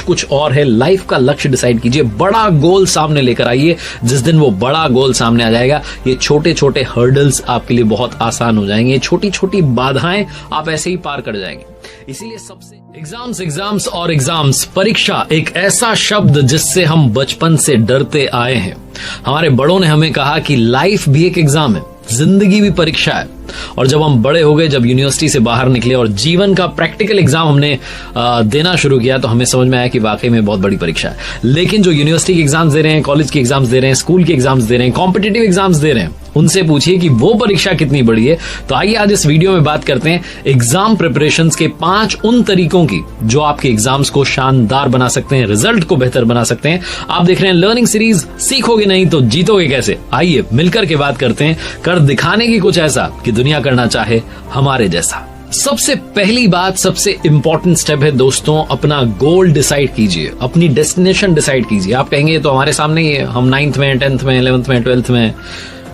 कुछ और है, लाइफ का लक्ष्य डिसाइड कीजिए, बड़ा गोल सामने लेकर आइए। जिस दिन वो बड़ा गोल सामने आ जाएगा, ये छोटे छोटे हर्डल्स आपके लिए बहुत आसान हो जाएंगे, छोटी छोटी बाधाएं आप ऐसे ही पार कर जाएंगे। इसीलिए सबसे एग्जाम्स और एग्जाम्स, परीक्षा एक ऐसा शब्द जिससे हम बचपन से डरते आए हैं। हमारे बड़ों ने हमें कहा कि लाइफ भी एक एग्जाम है, जिंदगी भी परीक्षा है। और जब हम बड़े हो गए, जब यूनिवर्सिटी से बाहर निकले और जीवन का प्रैक्टिकल एग्जाम हमने देना शुरू किया, तो हमें समझ में आया कि वाकई में बहुत बड़ी परीक्षा है। लेकिन जो यूनिवर्सिटी के एग्जाम्स दे रहे हैं, कॉलेज के एग्जाम्स दे रहे हैं, स्कूल के एग्जाम्स दे रहे हैं, कॉम्पिटिटिव एग्जाम्स दे रहे हैं, उनसे पूछिए कि वो परीक्षा कितनी बड़ी है। तो आइए आज इस वीडियो में बात करते हैं एग्जाम प्रिपरेशंस के 5 उन तरीकों की जो आपके एग्जाम्स को शानदार बना सकते हैं, रिजल्ट को बेहतर बना सकते हैं। आप देख रहे हैं लर्निंग सीरीज, सीखोगे नहीं तो जीतोगे कैसे। आइए मिलकर के बात करते हैं, कर दिखाने की कुछ ऐसा कि दुनिया करना चाहे हमारे जैसा। सबसे पहली बात, सबसे इंपॉर्टेंट स्टेप है दोस्तों, अपना गोल डिसाइड कीजिए, अपनी डेस्टिनेशन डिसाइड कीजिए। आप कहेंगे तो हमारे सामने ही है, हम 9th में, 10th में, 11th में, 12th में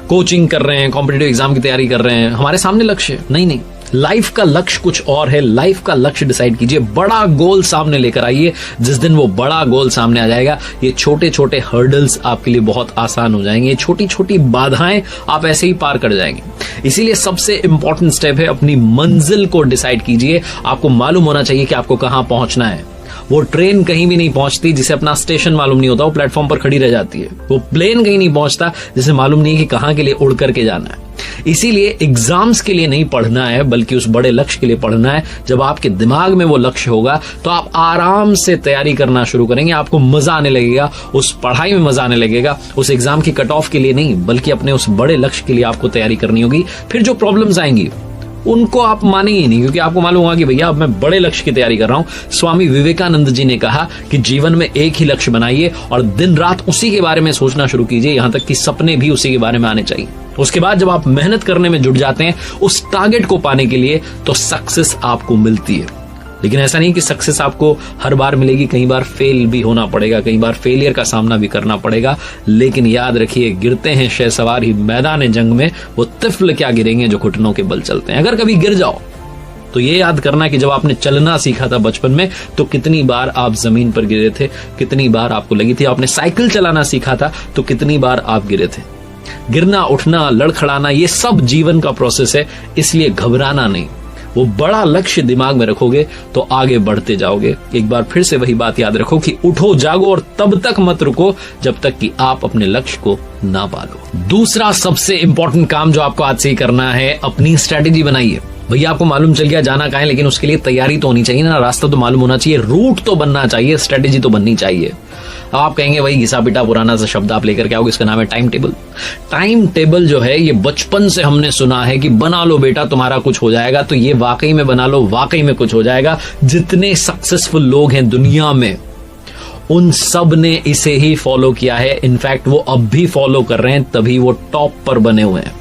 कोचिंग कर रहे हैं, कॉम्पिटिटिव एग्जाम की तैयारी कर रहे हैं, हमारे सामने लक्ष्य है। नहीं, लाइफ का लक्ष्य कुछ और है। लाइफ का लक्ष्य डिसाइड कीजिए, बड़ा गोल सामने लेकर आइए। जिस दिन वो बड़ा गोल सामने आ जाएगा, ये छोटे छोटे हर्डल्स आपके लिए बहुत आसान हो जाएंगे, छोटी छोटी बाधाएं आप ऐसे ही पार कर जाएंगे। इसीलिए सबसे इंपॉर्टेंट स्टेप है, अपनी मंजिल को डिसाइड कीजिए। आपको मालूम होना चाहिए कि आपको कहां पहुंचना है। वो ट्रेन कहीं भी नहीं पहुंचती जिसे अपना स्टेशन मालूम नहीं होता, वो प्लेटफॉर्म पर खड़ी रह जाती है। वो प्लेन कहीं नहीं पहुंचता जिसे मालूम नहीं है कि कहां के लिए उड़ करके जाना है। इसीलिए एग्जाम्स के लिए नहीं पढ़ना है, बल्कि उस बड़े लक्ष्य के लिए पढ़ना है। जब आपके दिमाग में वो लक्ष्य होगा तो आप आराम से तैयारी करना शुरू करेंगे, आपको मजा आने लगेगा, उस पढ़ाई में मजा आने लगेगा। उस एग्जाम की कट ऑफ के लिए नहीं, बल्कि अपने उस बड़े लक्ष्य के लिए आपको तैयारी करनी होगी। फिर जो प्रॉब्लम्स आएंगी उनको आप मानेंगे नहीं, क्योंकि आपको मालूम होगा कि भैया अब मैं बड़े लक्ष्य की तैयारी कर रहा हूं। स्वामी विवेकानंद जी ने कहा कि जीवन में एक ही लक्ष्य बनाइए और दिन रात उसी के बारे में सोचना शुरू कीजिए, यहां तक कि सपने भी उसी के बारे में आने चाहिए। उसके बाद जब आप मेहनत करने में जुट जाते हैं उस टारगेट को पाने के लिए, तो सक्सेस आपको मिलती है। लेकिन ऐसा नहीं कि सक्सेस आपको हर बार मिलेगी, कई बार फेल भी होना पड़ेगा, कई बार फेलियर का सामना भी करना पड़ेगा। लेकिन याद रखिए, गिरते हैं शहसवार ही मैदान जंग में, वो तिफल क्या गिरेंगे जो घुटनों के बल चलते हैं। अगर कभी गिर जाओ तो ये याद करना कि जब आपने चलना सीखा था बचपन में, तो कितनी बार आप जमीन पर गिरे थे, कितनी बार आपको लगी थी। आपने साइकिल चलाना सीखा था तो कितनी बार आप गिरे थे। गिरना, उठना, लड़खड़ाना, ये सब जीवन का प्रोसेस है, इसलिए घबराना नहीं। वो बड़ा लक्ष्य दिमाग में रखोगे तो आगे बढ़ते जाओगे। एक बार फिर से वही बात याद रखो कि उठो, जागो और तब तक मत रुको जब तक कि आप अपने लक्ष्य को ना पालो। दूसरा सबसे इंपॉर्टेंट काम जो आपको आज से ही करना है, अपनी स्ट्रेटेजी बनाइए। भैया आपको मालूम चल गया जाना कहां है, लेकिन उसके लिए तैयारी तो होनी चाहिए ना, रास्ता तो मालूम होना चाहिए, रूट तो बनना चाहिए, स्ट्रेटेजी तो बननी चाहिए। अब आप कहेंगे वही घिसा पिटा पुराना सा शब्द आप लेकर के आओगे, इसका नाम है टाइम टेबल। टाइम टेबल जो है, ये बचपन से हमने सुना है कि बना लो बेटा तुम्हारा कुछ हो जाएगा, तो ये वाकई में बना लो, वाकई में कुछ हो जाएगा। जितने सक्सेसफुल लोग हैं दुनिया में, उन सब ने इसे ही फॉलो किया है। इनफैक्ट वो अब भी फॉलो कर रहे हैं, तभी वो टॉप पर बने हुए हैं।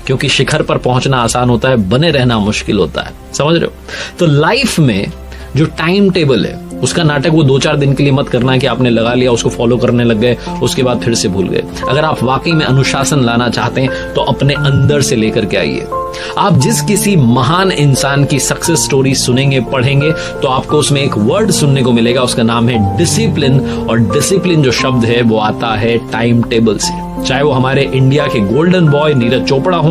क्योंकि शिखर पर पहुंचना आसान होता है, बने रहना मुश्किल होता है। समझ रहे हो? तो लाइफ में जो टाइम टेबल है, उसका नाटक वो 2-4 दिन के लिए मत करना है कि आपने लगा लिया, उसको फॉलो करने लग गए, उसके बाद फिर से भूल गए। अगर आप वाकई में अनुशासन लाना चाहते हैं तो अपने अंदर से लेकर के आइए। आप जिस किसी महान इंसान की सक्सेस स्टोरी सुनेंगे, पढ़ेंगे, तो आपको उसमें एक वर्ड सुनने को मिलेगा, उसका नाम है डिसिप्लिन। और डिसिप्लिन जो शब्द है वो आता है टाइम टेबल से। चाहे वो हमारे इंडिया के गोल्डन बॉय नीरज चोपड़ा हो,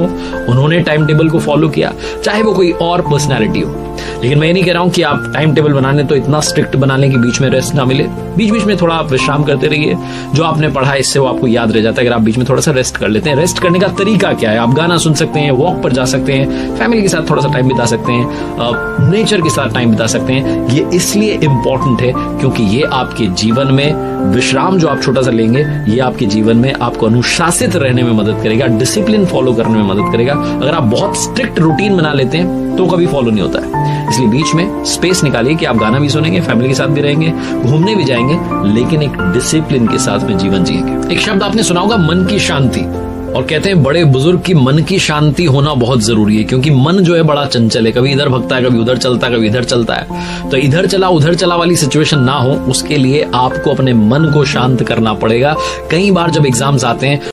उन्होंने टाइम टेबल को फॉलो किया, चाहे वो कोई और पर्सनैलिटी हो। लेकिन मैं ये नहीं कह रहा हूं कि आप टाइम टेबल बनाने तो इतना स्ट्रिक्ट बना लें कि बीच में रेस्ट ना मिले। बीच बीच में थोड़ा आप विश्राम करते रहिए, जो आपने पढ़ा है इससे वो आपको याद रह जाता है। अगर आप बीच में थोड़ा सा रेस्ट कर लेते हैं। रेस्ट करने का तरीका क्या है? आप गाना सुन सकते हैं, वॉक पर जा सकते हैं, फैमिली के साथ थोड़ा सा टाइम बिता सकते हैं, नेचर के साथ टाइम बिता सकते हैं। ये इसलिए इंपॉर्टेंट है क्योंकि ये आपके जीवन में विश्राम जो आप छोटा सा लेंगे, ये आपके जीवन में आपको अनुशासित रहने में मदद करेगा, डिसिप्लिन फॉलो करने में मदद करेगा। अगर आप बहुत स्ट्रिक्ट रूटीन बना लेते हैं तो कभी फॉलो नहीं होता है। इसलिए बीच में स्पेस निकालिए कि आप गाना भी सुनेंगे, फैमिली के साथ भी रहेंगे, घूमने भी जाएंगे, लेकिन एक डिसिप्लिन के साथ में जीवन जिएंगे। एक शब्द आपने सुना होगा, मन की शांति। और कहते हैं बड़े बुजुर्ग की मन की शांति होना बहुत जरूरी है, क्योंकि मन जो है बड़ा चंचल है, कभी इधर भगता है, कभी उधर चलता है, कभी इधर चलता है। तो इधर चला उधर चला वाली सिचुएशन ना हो, उसके लिए आपको अपने मन को शांत करना पड़ेगा। कई बार जब एग्जाम्स आते हैं